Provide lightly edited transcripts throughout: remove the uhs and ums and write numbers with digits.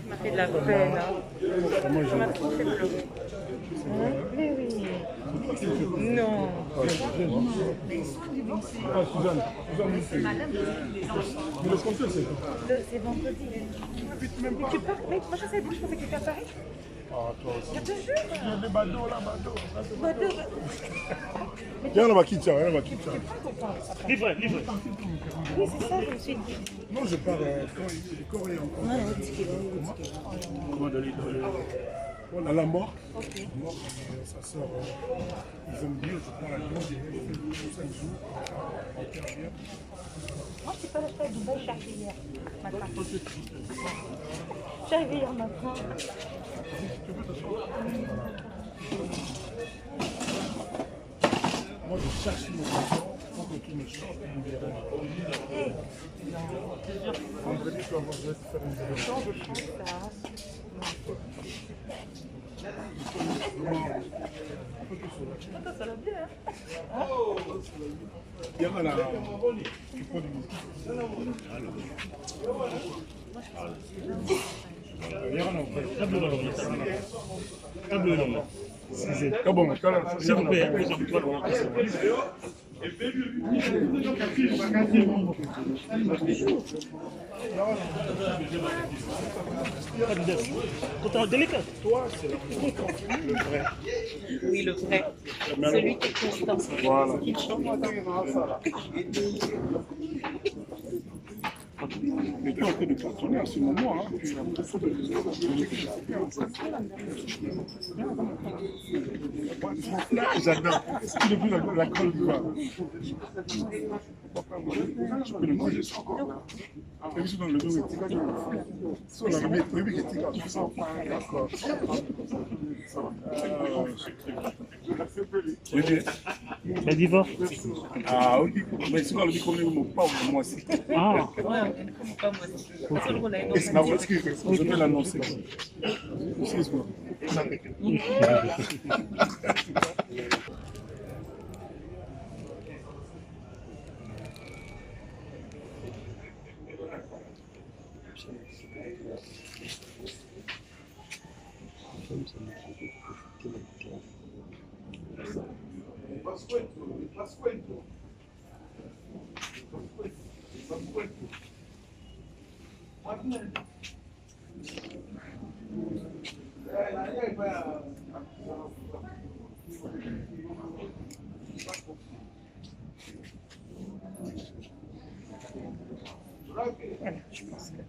m'a fait de la peine. Hein. Ça m'a trop fait pleurer. Mais oui. Non. Ah, Suzanne. Mais le concert, c'est quoi? C'est vendredi. Mais tu pars. Mais moi je sais pas, je pensais que tu étais à Paris. Ah, toi aussi. Je te jure. Il y a des badauds là, badauds. Bateau. Viens là-bas, qui tient, viens là-bas, qui tient. Livre. Oui, c'est ça, je me suis dit. Non, je pars coréen encore. Non, non, 10 kilos. Comment donner À la mort. Ok. Mort, ça sort. Ils aiment bien, je prends la grande, je fais 5 jours. On perd bien. Moi, je suis pas restée à Dubaï, je suis arrivée hier matin. Je suis arrivée hier matin. Moi, je cherche mon enfant pour que tu me chantes pour me dire. Vendredi, tu vas voir, je vais te faire une vidéo. Ça va bien, hein? Viens là, tu prends du mouton. Viens là, ah bon, s'il vous plaît. Pourtant délicat. toi, c'est le vrai. Oui, le vrai. Celui qui est constant. Voilà. Qui chante. Mais toi, tu es de partenaire, c'est moi, hein. Puis après, faut là, j'adore. Tu l'as vu la Côte d'Ivoire. Je peux le manger sans encore. Et puis, dans le dos, il tire. Si on a le mettre, il tire. D'accord. La divorce. Ah, ok. Mais c'est quoi le micro, pas moi aussi. Ah. Je vais l'annoncer. Excuse-moi. Je pense que...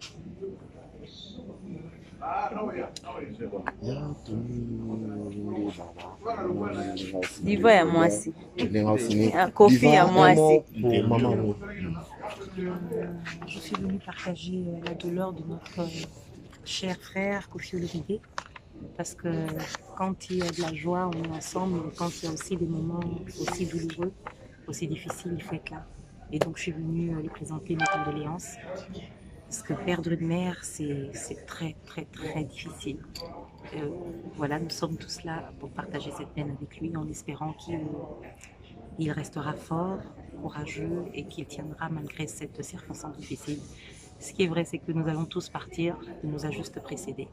Diva ya mwasi. Kofi ya mwasi. Je suis venue partager la douleur de notre cher frère Kofi Olomide. Parce que quand il y a de la joie, on est ensemble. Mais quand il y a aussi des moments aussi douloureux, aussi difficiles, il faut être là. Et donc je suis venue lui présenter mes condoléances. Parce que perdre une mère, c'est très, très, très difficile. Voilà, nous sommes tous là pour partager cette peine avec lui en espérant qu'il restera fort, courageux et qu'il tiendra malgré cette circonstance difficile. Ce qui est vrai, c'est que nous allons tous partir, il nous a juste précédés.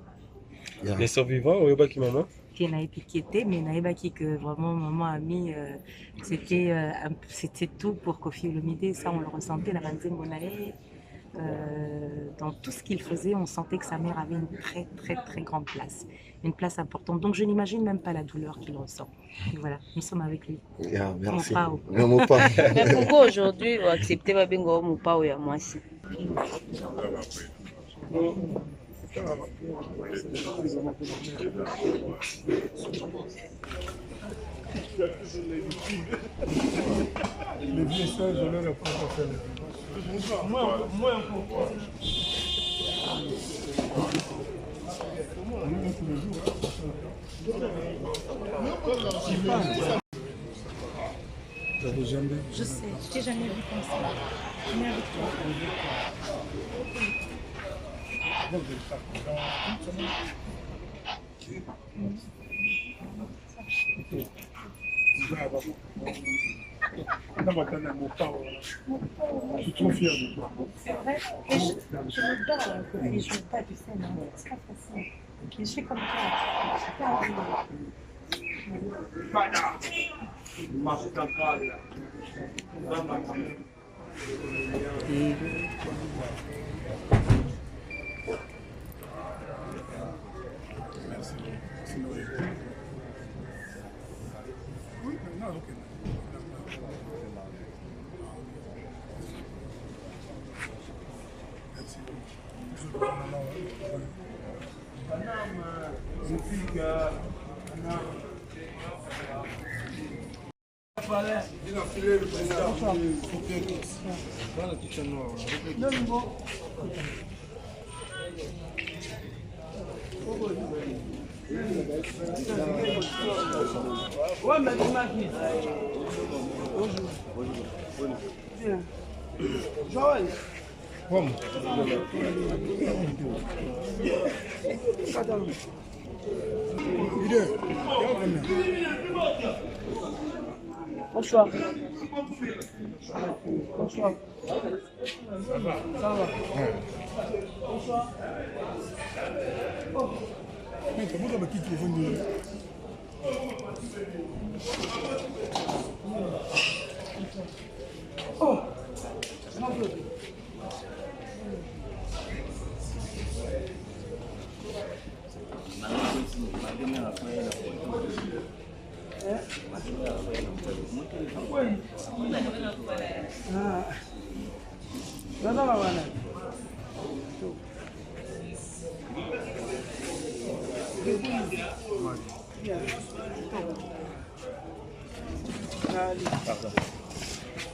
Les survivants, on va qui maman? Qui n'a épiqueté, mais n'a qui que vraiment maman a mis, c'était tout pour Kofi Olomide. Ça, on le ressentait, la Manzine Bonae. Dans tout ce qu'il faisait, on sentait que sa mère avait une très très très grande place, une place importante. Donc je n'imagine même pas la douleur qu'il ressent. Et voilà, nous sommes avec lui. Yeah, merci. Mais pourquoi aujourd'hui vous acceptez ma bingo mon pao et moi aussi? Les vieux sages, je leur apprends à faire les moi encore. Je sais, je t'ai jamais vu comme ça. Je viens avec toi. Dans ma tête, mon père, je suis trop fier de toi. C'est vrai, je me bats à côté, je me bats, tu sais, non, c'est pas facile. Je suis comme toi, c'est pas Merci. Oui, non, ok. Merci. Ouais, mais tu m'as dit. Bien. Joël. Vamos. Bonsoir. Bonsoir. Ça va. Ça va. Bonsoir. Mais comment ça va quitter le téléphone? Oh.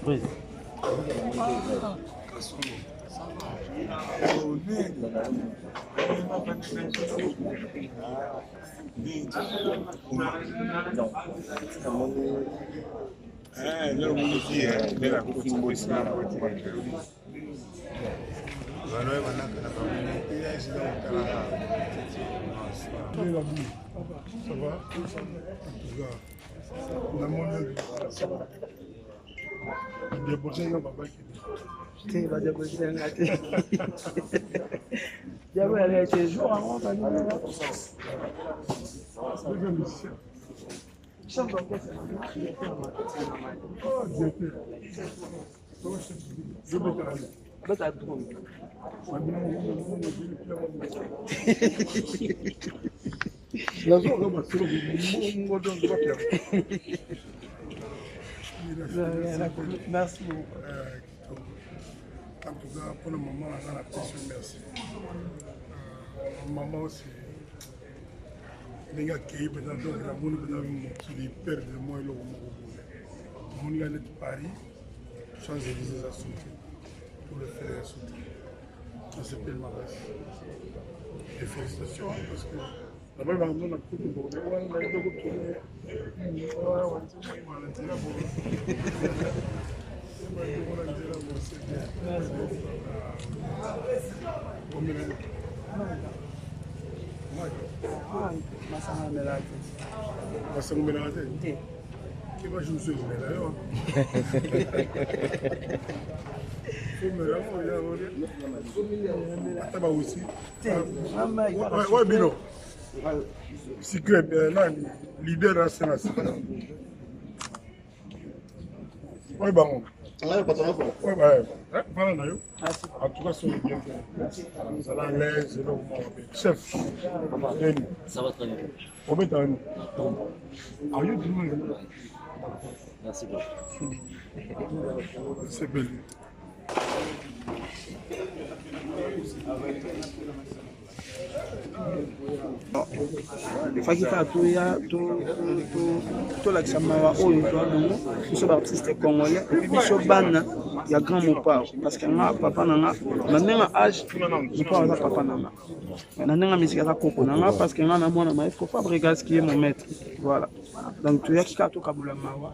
Oui. Ça va? La monnaie. Des bourgeois, il y a papa qui Tu vas dire que c'est un gâté. J'avais allé tes jours avant, t'as dit. c'est un musicien. Chef d'orchestre. Oh, directeur. Je vais te rendre. Ben, t'as tout. Merci beaucoup. En tout cas, pour le moment, on a la pression, merci. Maman aussi, il y a qui est dans le monde qui perd de moi et le monde. Il y a Paris, Champs-Élysées à sauter, pour le faire à sauter. Ça s'appelle Maras. Et félicitations, parce que d'abord, on a tout le monde. On a leader à Sénat. Oui, bon. Oui, voilà, en tout cas, c'est bien fait. Vous allez à l'aise, chef. Ça va très bien. Combien t'as eu? Are you doing? Merci beaucoup. C'est bien. faki kaka tolakisa mawa oyo toa bongo biso baartiste congolais epi biso bana ya grand mopao parce que nga papa na nga na ndenge age mopao aza papa na nga na ndenge misiki aza koko na nga parce que nga na mwana ma il faut pas bregas qui est mon maître voilà donc toyaki kaka tokabola mawa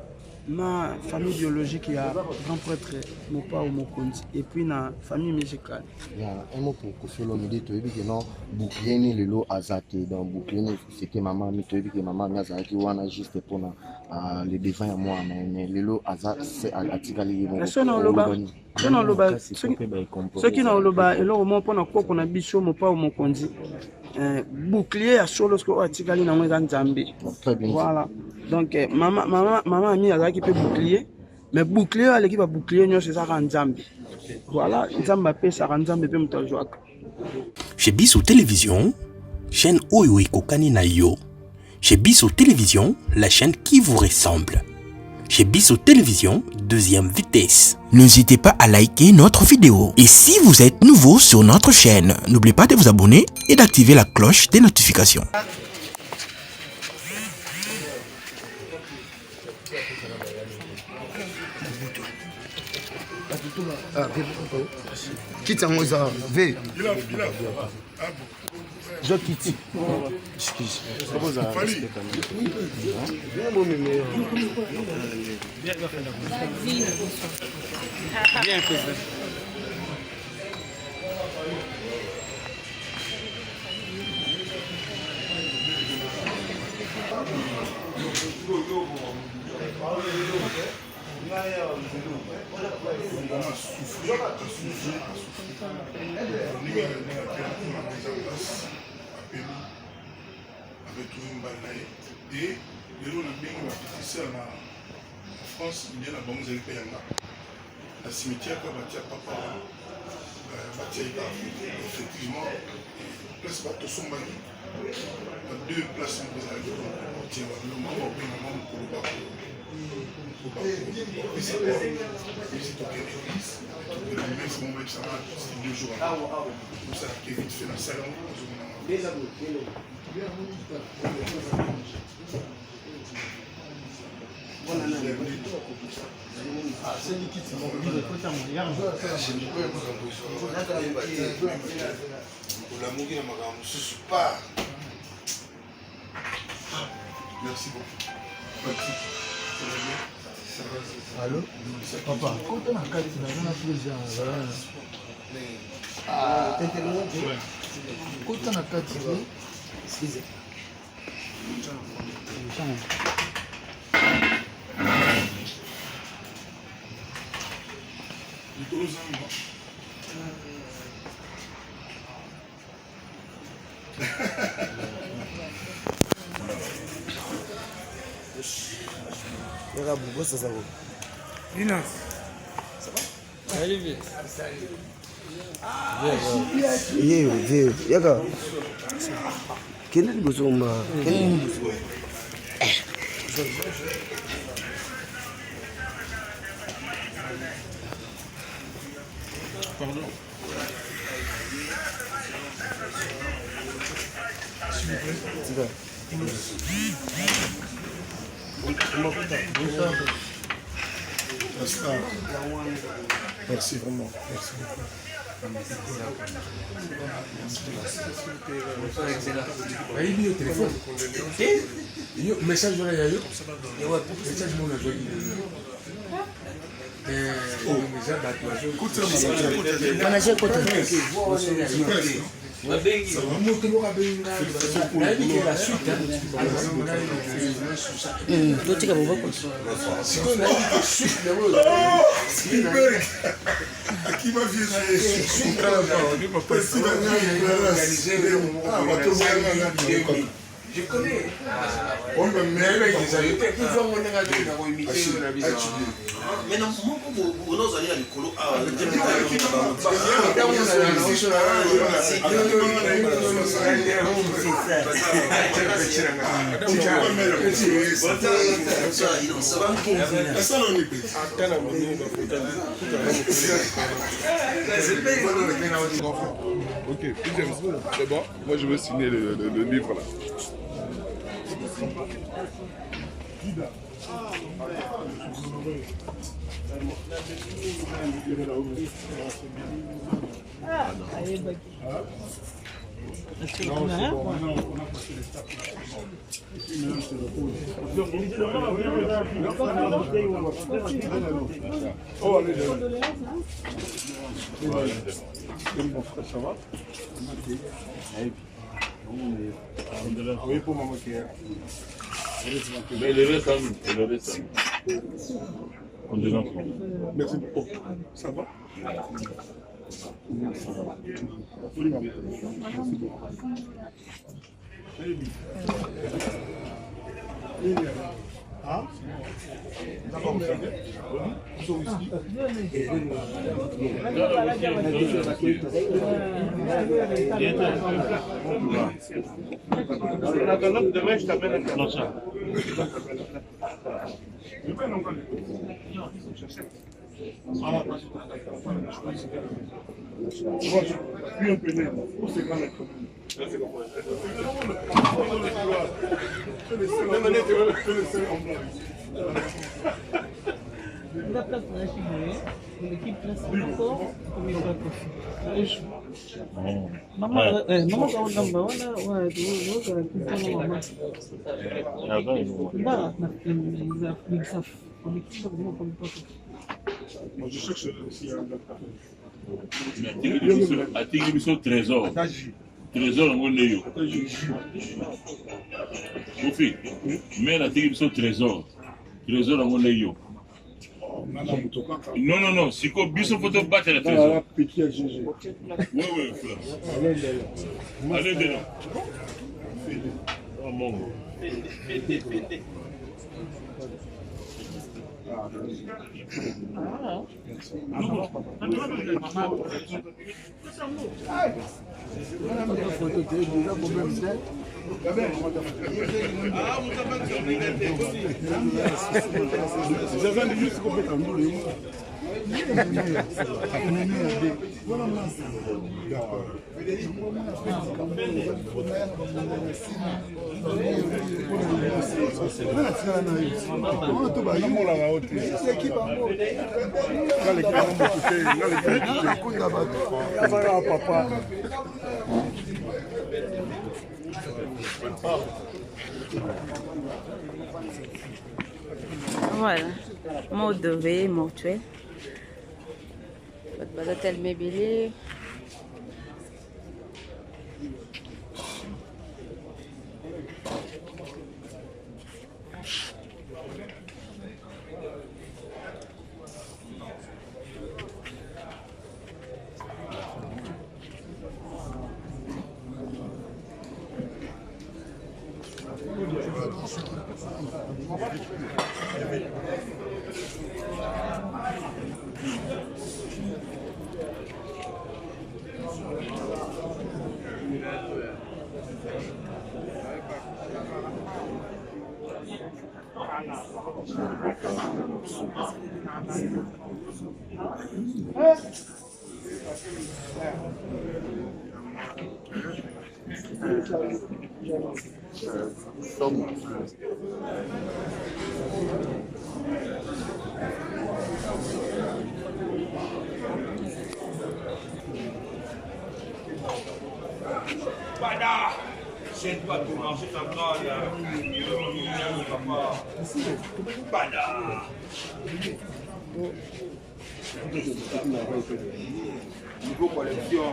ma famille biologique, il y a grand prêtre Mopa ou Mokonzi. Et puis, na famille musicale. Il y a un mot pour Kofi Olomide, tu as dit que non, bouclier ni le lot azate, donc bouclier c'était maman, mais tu as dit que maman n'a pas qui wana juste pour le devant à moi, mais le lot azate c'est à Tigali. Ceux qui n'ont pas le moment pour nous qu'on a bichot Mopa ou Mokonzi. Bouclier à solo ce qu'on a Tigali na moi Zambie. Voilà. Donc maman a mis à qui peut bouclier, mais bouclier à l'équipe à bouclier nous c'est ça en Zambie. Voilà, Zambie peut ça en Zambie peut me jouer. Chez Bissou Télévision, chaîne Oyo Kokani na yo. Chez Bissou Télévision, la chaîne qui vous ressemble. Chez Bissou Télévision, deuxième vitesse. N'hésitez pas à liker notre vidéo. Et si vous êtes nouveau sur notre chaîne, n'oubliez pas de vous abonner et d'activer la cloche des notifications. Quitte en Moïsa, V. Je quitte. Excuse. Bien, président. Et les gens en France, il y a la banque de la cimetière comme Batia Papa, Batia effectivement, place Bato Sombani, deux places en président, le moment où on a deux jours avant. Ça a été vite fait dans le salon. Merci beaucoup. Allô? Papa, quand on a 4, on a plusieurs. Quand on a 4, excusez. Ça va? Lina. Ça va? Salut. Vieux. Yaga. Quel est le besoin? Pardon. S'il vous plaît. Merci vraiment. Merci beaucoup. Message je connais. On me met avec des amis. Mais non, on a allé à l'école. Ok, c'est bon. Moi je veux signer le livre là. Non, c'est bon, on a passé les stades. Et puis maintenant, c'est le pause. Oh, allez, mon frère, ça va? Oui, pour maman qui est. Mais le reste, on devient Merci beaucoup. Ça va? Ah? D'accord, demain, je t'amène un canon. Plus un peu net, c'est quand même. Je cherche s'il y a un Attention, trésor. Trésor, on est yo. Mofi, mais attention, trésor. Trésor, on est yo. Non, non, non, c'est quoi, biso photo battre le trésor. Petit à GG. Oui, oui, frère. Allez, dedans. Oh, mon gars. Voilà, mode de V, mortuaire. Votre bagatelle meublée. Bada! C'est toi pour manger ta grande. Bada! Niveau collection.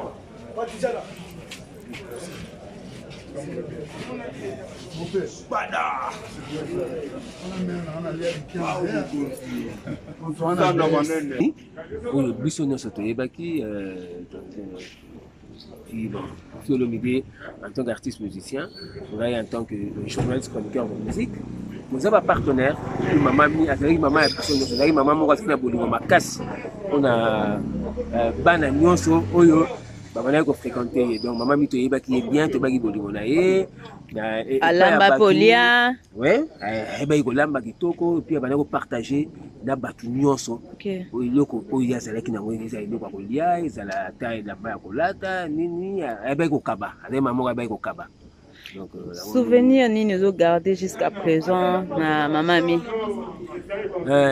Bada! oyo biso nyonso toyebaki Olomide en tant qu'artiste musicien, en tant que journaliste chroniqueur de musique. Nous avons un partenaire, maman moko azali na bolingo makasi mpona bana nyonso oyo babandaki kofréquente. Donc mama mi toyebaki ye bien toyebaki bolingo na ye alamba polia ayebaki kolamba kitoko epuis abandaki kopartage na bato nyonso eloko oyo azalaki nango eza eloko ya kolia ezala ta elamba ya kolata nini ayebaki kokaba azali mama moko ayebaki kokaba. Souvenir nini ozogarde jusqu'à présent na mama mi?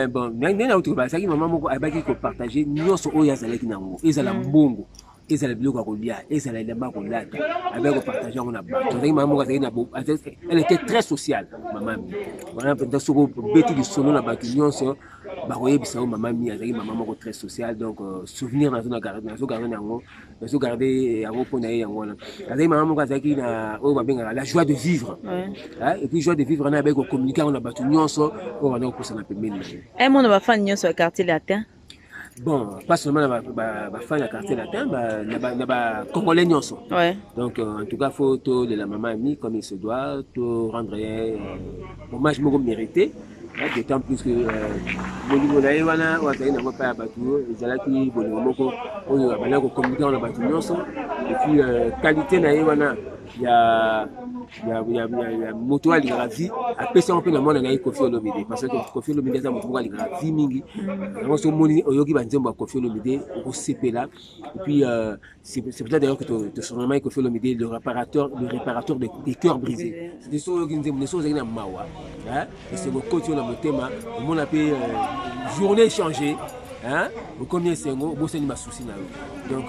Bon ndenge nauti bazalaki mama moko ayebaki kopartage nyonso oyo azalaki nango ezala mbongo et ça le biloko kolia et ça le lamba kolata avec partager on a bato maman elle était très sociale maman voilà peut-être soko beti du solo na bato nyonso ba koyebisa o maman mi azaki maman moko très sociale donc souvenir na zona garder yango so garder yango pona yango wana azaki maman moko azaki na o babenga la joie de vivre et puis joie de vivre na avec communiquer on a bato nyonso o wana ko sana pembeni et mon va fan nyonso quartier latin. Bon, pas seulement la fin de la quartier latin, la congolais nyonso. Ouais. Donc en tout cas photo de la maman amie comme il se doit, tout rendre hommage moko mérité. D'autant plus que bolingo na wana wataki na pas batu ezalaki bolingo moko oyo abana ko communiquer na batu nyonso et puis qualité na wana ya moto alingaka vie apesa mpe na mwana na ye Koffi Olomide parce que Koffi Olomide eza moto moko alingaka vie mingi yango so moni oyoki banzembo ya Koffi Olomide okosepela et puis c'est peut-être d'ailleurs que te surnommé Koffi Olomide le réparateur des cœurs brisés c'est so oyoki nzembo ne so ozali na mawa et c'est kokoti na motema omona mpe journée changée au combien c'est un beau c'est ma souci donc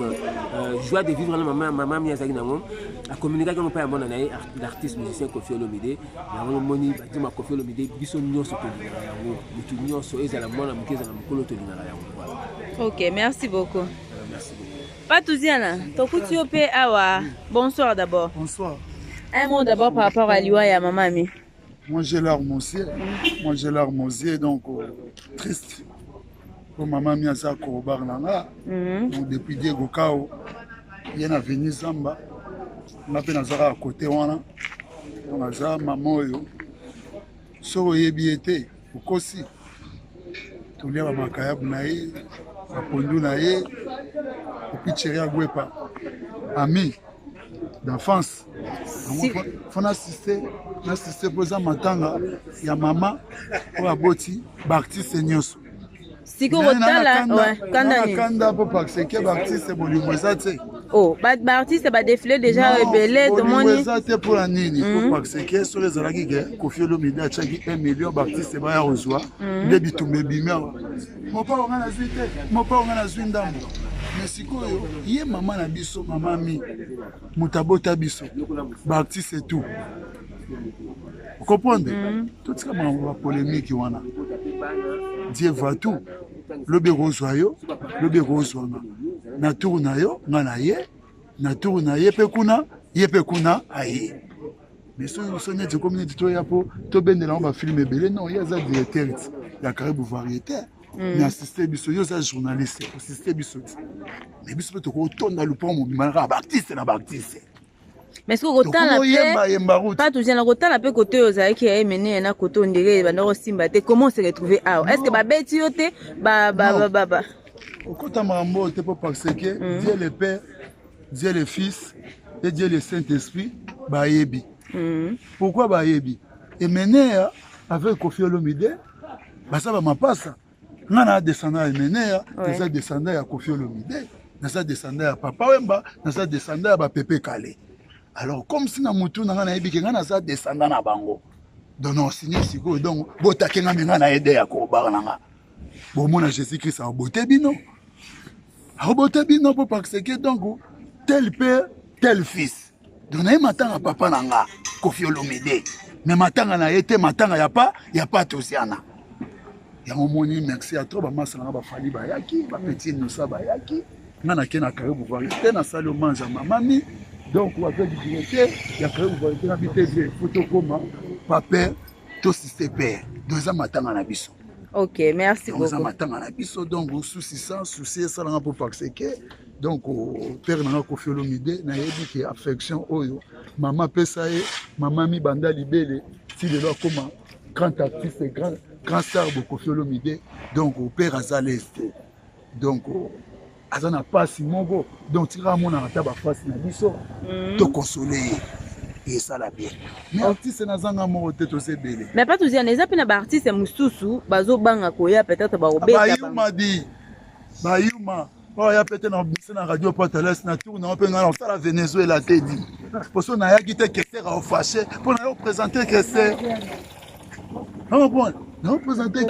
joie de vivre la maman Miyazaki nango a communiqué avec mon père mon année l'artiste musicien Koffi Olomide na moni bati ma Koffi Olomide biso nyonso to lingaka yango mutu nyonso ezala mwana mukeza na mukolo to lingaka yango. OK, merci beaucoup. Merci beaucoup. Patouziana, tokuti ope awa. Bonsoir d'abord. Bonsoir. Un mot d'abord par rapport à Liwa et à maman Ami. Moi j'ai l'arme aussi donc triste. Pour maman Miyazaki au bar nanga donc depuis Diego Kao il y a venu Zamba on a peine à côté wana on a za maman yo so yebiete ukosi tulia ba makayabu na ye apondu na ye et puis Cheria Gwepa ami d'enfance faut assister pour ça matanga ya maman pour aboti bartiste nyonso. Siko rotala kanda po parce que l'artiste bolingo ezate oh l'artiste ba défilé déjà rebelle tout monde ezate pour la nini po parce que sur les alaki que Koffi Olomide a chaki 1 million d'artistes ba ya reçoit les bitumbe bimera mo pa on a zwindambo mais sikoyo ye maman na biso maman mi mutabota biso ba artiste tout vous comprenez tout ça ma polémique wana Dieu va tout lobe rozoyo lobe rozwana na tour na yo ngana ye na tour na ye pe kuna aye mais so net communauté to ya po to bendela on va filmer belé non il y a za directeur ya Caribou variété mais assister biso yo za journaliste assister biso mais biso to ko tonda le pont mo bimara ba artiste na ba artiste. Mais ce que Rotan pas toujours la Rotan a peu côté aux aïe qui a mené un côté on dirait bah simba te comment se retrouver est-ce que ba beti yote ba au côté mambo te pas parce que Dieu le Père Dieu le Fils et Dieu le Saint-Esprit ba yebi pourquoi ba yebi et mené avec Koffi Olomide ba ça ba mapasa ngana descendant et mené ça descendant ya Koffi Olomide ça descendant ya Papa Wemba ça descendant ya ba Pepe Kale. Alors comme si na mutu na ngana yebi kenga na za descendant na bango donc signé siko donc bota kenga minga na aide ya ko bar nanga bon mona Jésus Christ a boté bino pour parce que donc tel père tel fils donc na matanga papa nanga Koffi Olomide mais matanga na été matanga ya pas tosiana ya moni merci à toi ba masala ba fali ba yaki ba petit nous ça ba yaki ngana kena Caribou variété na salo manja mamami. Donc, on va faire du directeur, il y a quand même une habité de photo comme papa, tout système père. Donc, ça m'attend à la biso. Ok, merci beaucoup. Ça m'attend à la biso. Donc, souci ça, ça l'a pour parce que donc, père n'a pas Koffi Olomide, n'a dit que affection, maman Pessaye, maman mi banda libellé, si de leur comment, grand artiste, grand star de Koffi Olomide, donc, au père Azaleste. Donc, azana pasi mongo donc tira mona ataba pasi na biso to consoler et ça la bien mais artiste na zanga mo teto se belé mais pas toujours les apena ba artiste mususu bazo banga koya peut-être ba obeka ba yuma oh ya peut-être na radio Portales na tour na pe na la Venezuela te dit parce qu'on a ya quitté que c'est au fâché pour nous présenter que c'est non bon non présenter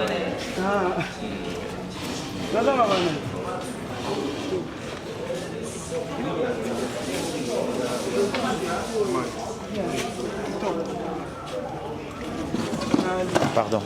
Pardon.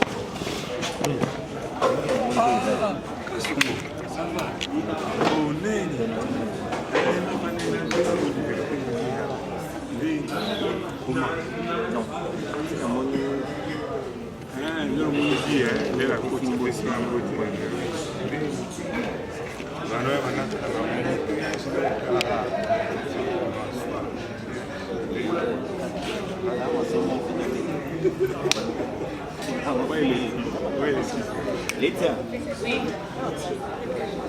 Later.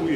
Oui.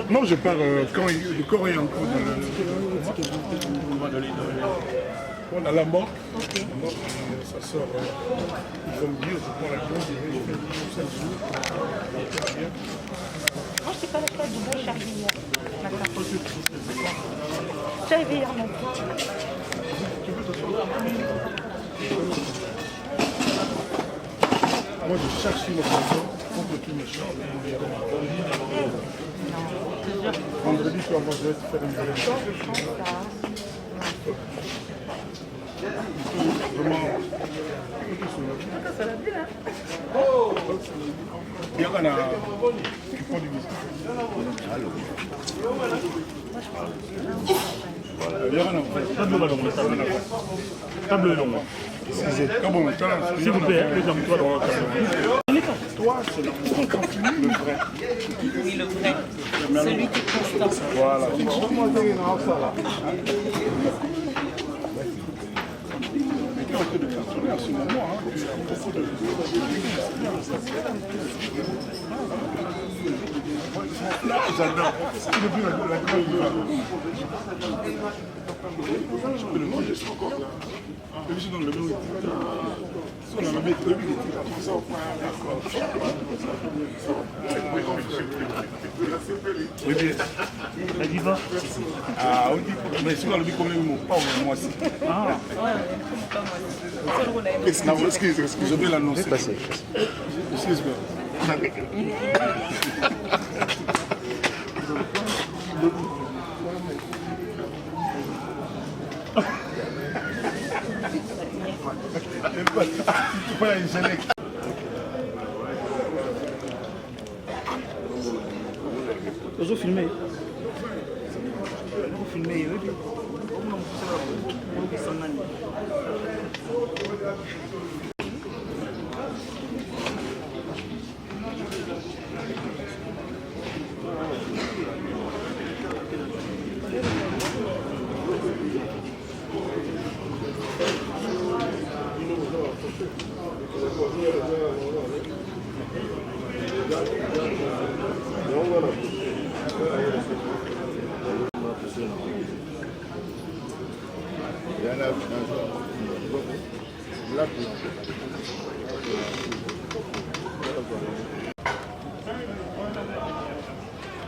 Non, je pars quand le corps est encore dans la mort. Okay. Ça sort. Il faut me dire, je prends la plonge, je fais 5 jours. Moi, je sais pas la fois du bon charrière. Charrière, maintenant. Moi, je cherche sur le maison contre tous mes chants. Vendredi soir, moi, je vais te faire une vraie chance. Vraiment. Il y a un qui prend du whisky. Il y a un table longue. S'il vous plaît, toi, c'est le vrai. Oui, le vrai. Celui qui est constant. Voilà. J'adore. C'est le but de la grande. Je peux le manger sur encore. Le biche dans le dos. Si on a la mettre le biche, il ça au point. Oui, bien. La diva. Ah, on dit. Mais si on a le biche comme nous, pas moi aussi. Ah, ouais. Excusez, je vais l'annoncer. Excuse-moi. Vous filmez. Vous filmez.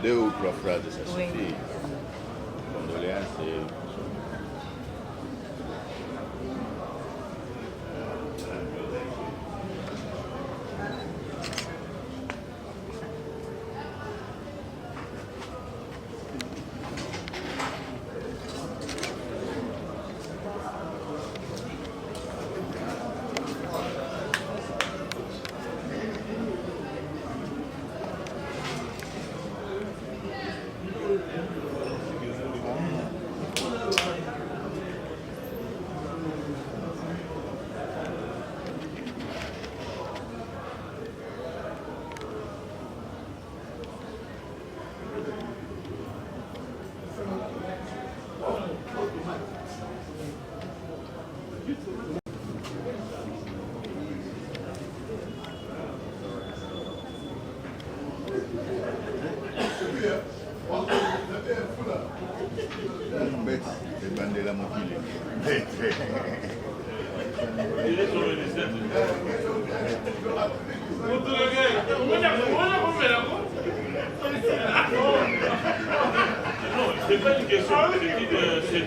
Deux ou trois phrases, ça suffit. Condoléances et... C'est pas une question, c'est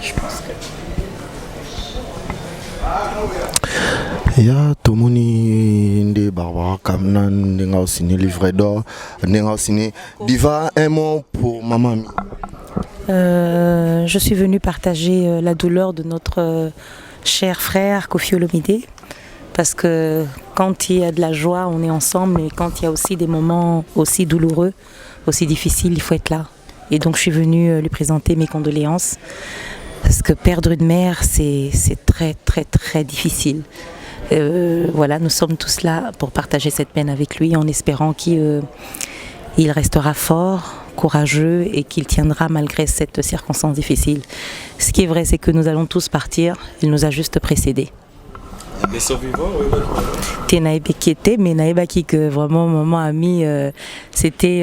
Je pense que... Ya tomoni nde Barbara Kamna ndenga signé livret d'or ndenga signé Diva, un mot pour maman. Je suis venue partager la douleur de notre cher frère Koffi Olomide, parce que quand il y a de la joie, on est ensemble, mais quand il y a aussi des moments aussi douloureux, aussi difficiles, il faut être là. Et donc je suis venue lui présenter mes condoléances, parce que perdre une mère, c'est très très très difficile. Voilà, nous sommes tous là pour partager cette peine avec lui, en espérant qu'il restera fort, courageux et qu'il tiendra malgré cette circonstance difficile. Ce qui est vrai, c'est que nous allons tous partir. Il nous a juste précédés. Les survivants, mais naïbaki que vraiment maman a mis, c'était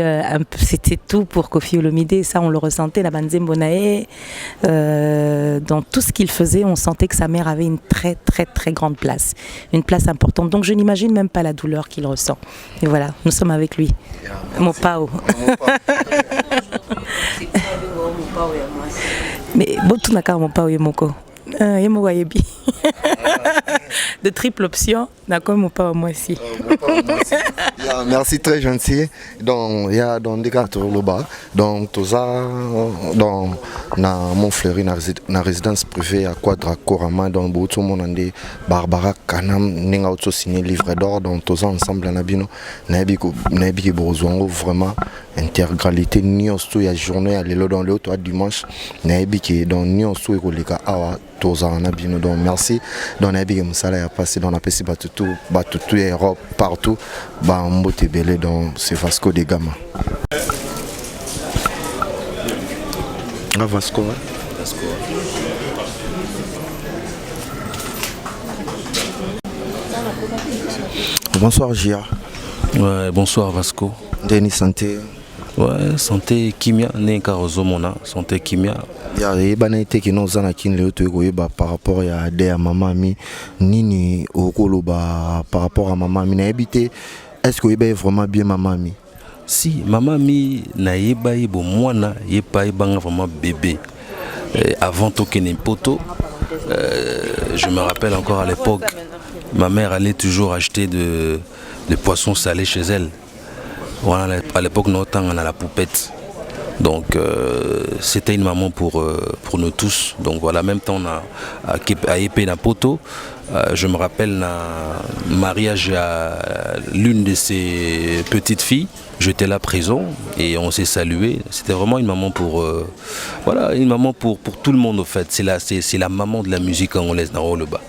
tout pour Koffi Olomide. Ça, on le ressentait, la Banzembonae. Dans tout ce qu'il faisait, on sentait que sa mère avait une très très très grande place, une place importante. Donc je n'imagine même pas la douleur qu'il ressent. Et voilà, nous sommes avec lui. Mon pao. Mais bon, tout n'a qu'à mon pao et mon co. De triple option, d'accord, mon papa, moi aussi. Merci, très gentil. Donc, il y a des cartes au bas. Donc, tout ça, dans Montfleury, dans la résidence privée à Quadra Korama, dans le monde, Barbara Kanam, n'a pas signé livre d'or. Donc, tout ça ensemble, n'a pas besoin vraiment intégralité. Ni on se la journée, aller dans l'autre dimanche, n'a pas dans ni on se les cas donc merci. Dans la vie, ça a passé dans la PC Batutu, Europe, partout. Mbote Belé dans ce Vasco de Gama. Vasco, Vasco. Bonsoir Gia. Ouais, bonsoir Vasco. Denis Santé. Ouais, santé kimia, n'est qu'à Rozomona, santé kimia. Il y a des banalités qui nous ont par rapport à des mamami, nini au koloba par rapport à mamami. Est-ce que vous avez vraiment bien mamami? Si, mamami n'a pas bon moi na pas vraiment bébé. Avant Tokené Poto, je me rappelle encore à l'époque, ma mère allait toujours acheter des poissons salés chez elle. Voilà, à l'époque, on a la poupette. Donc, c'était une maman pour nous tous. Donc, voilà, même temps, on a épée d'un poteau. Je me rappelle un mariage à l'une de ses petites filles. J'étais là présent et on s'est salué. C'était vraiment une maman pour voilà, une maman pour tout le monde au fait. C'est la maman de la musique congolaise dans le bas.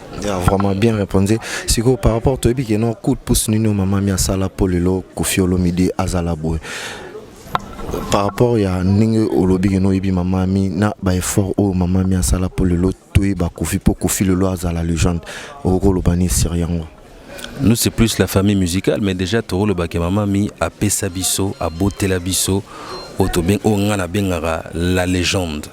Vraiment bien répondu. C'est que par rapport à toi, il y a un coup de pouce nino maman mia sala polelo Koffi Olomide azalabo. Par rapport à ninge olobi no ibi maman mi na ba effort o maman mia sala polelo toi ba Koffi po Koffi lelo azala légende au kolobani siriango. Nous c'est plus la famille musicale, mais déjà Toro le baké maman mi a pesa biso a beauté la biso auto bien o ngana bengara la légende.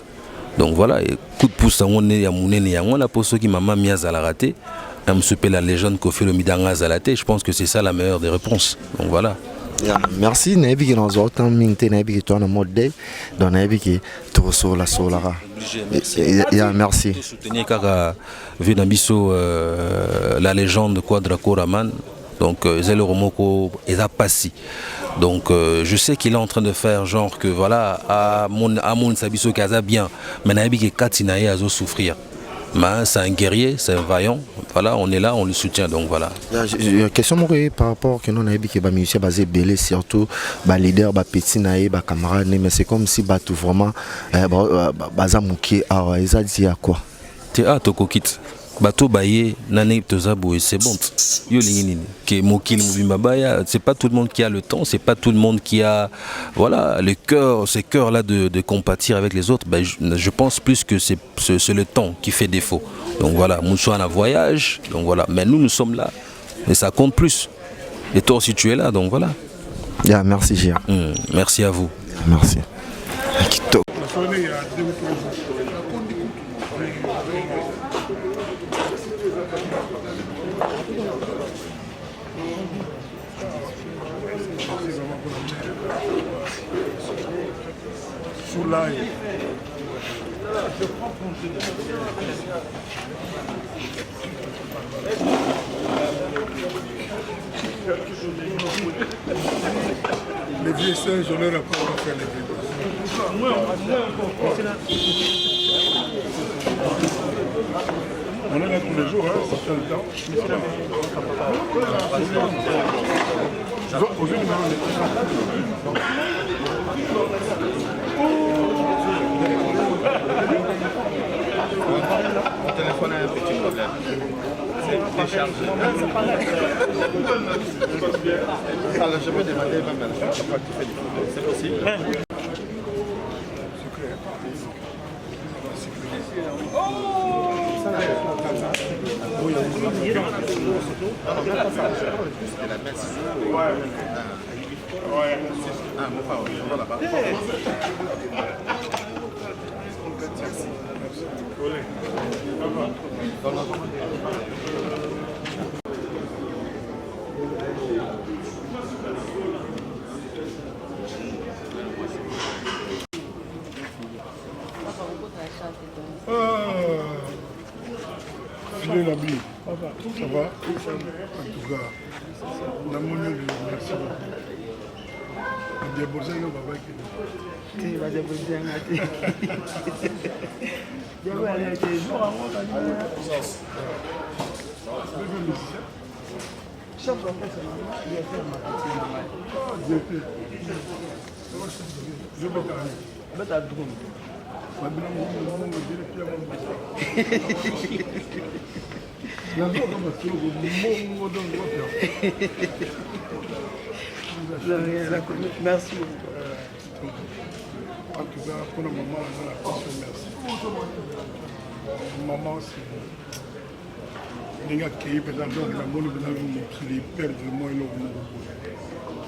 Donc voilà, coup de pouce on est à mounene on a pour ceux qui maman mi azala raté, am se la légende Koffi Olomide azala raté. Je pense que c'est ça la meilleure des réponses. Donc voilà. Merci, naïbi qui nous a autant minté, naïbi qui tourne en mode day, donc naïbi qui tout sur la solara. Merci. Soutenir car vu Nabiso la légende Quadraco Raman, donc Zelo Romoko est à Passy. Donc je sais qu'il est en train de faire genre que voilà à mon Sabiso Kaza bien, mais naïbi qui Katinaye a souffrir. Mais c'est un guerrier, c'est un vaillant. Voilà, on est là, on le soutient, donc voilà. Question par rapport à nous, qui est musicien basé belé, surtout leader, petit naïe, camarade, mais c'est comme si tout vraiment bazamouki a dit à quoi? Théâtre coquite. Bateau baye nané tozabou c'est bon. Yo lingini que mokil mubimabaya, c'est pas tout le monde qui a le temps, c'est pas tout le monde qui a voilà le cœur, ces cœurs là de compatir avec les autres. Ben, je pense plus que c'est le temps qui fait défaut. Donc voilà, Moussouan a voyage, donc voilà, mais nous sommes là et ça compte plus. Et toi aussi tu es là, donc voilà. Yeah, merci Gia. Merci à vous. Merci. Soulaï. Les vieux singes, on leur apprend à faire les vieux. On est là tous les jours, hein, ça fait le temps. Aujourd'hui, Mon téléphone a un petit problème. C'est déchargé. Alors, je peux demander même à la fois qui fait des photos. C'est possible? Filez la bille. Ça va? En tout cas, la monnaie de merci. Il y a besoin de baba qui est là. Je vais t'arrêter. Merci beaucoup. En tout cas, pour le moment, on a la question, merci. Maman, c'est... Les gars qui sont dans le monde, les pères du monde, ils ont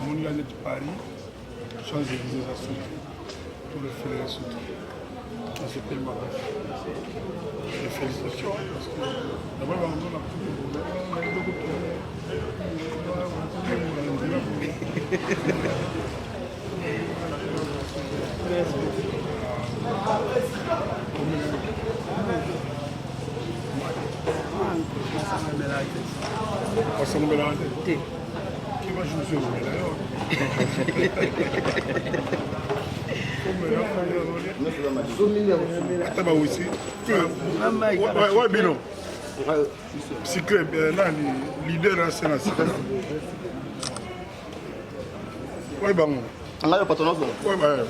le monde de Paris, Champs-Élysées à soutenir. Tout le frère à soutenir. Ça, c'est tellement grave. Et félicitations. Parce que d'abord, on a beaucoup de Passando pela que vai junto o melhor. O melhor. Aussi. Ouais, Bino. Secret, là, leader à Sénat. Ouais, bon. On a le patronat. Ouais, voilà.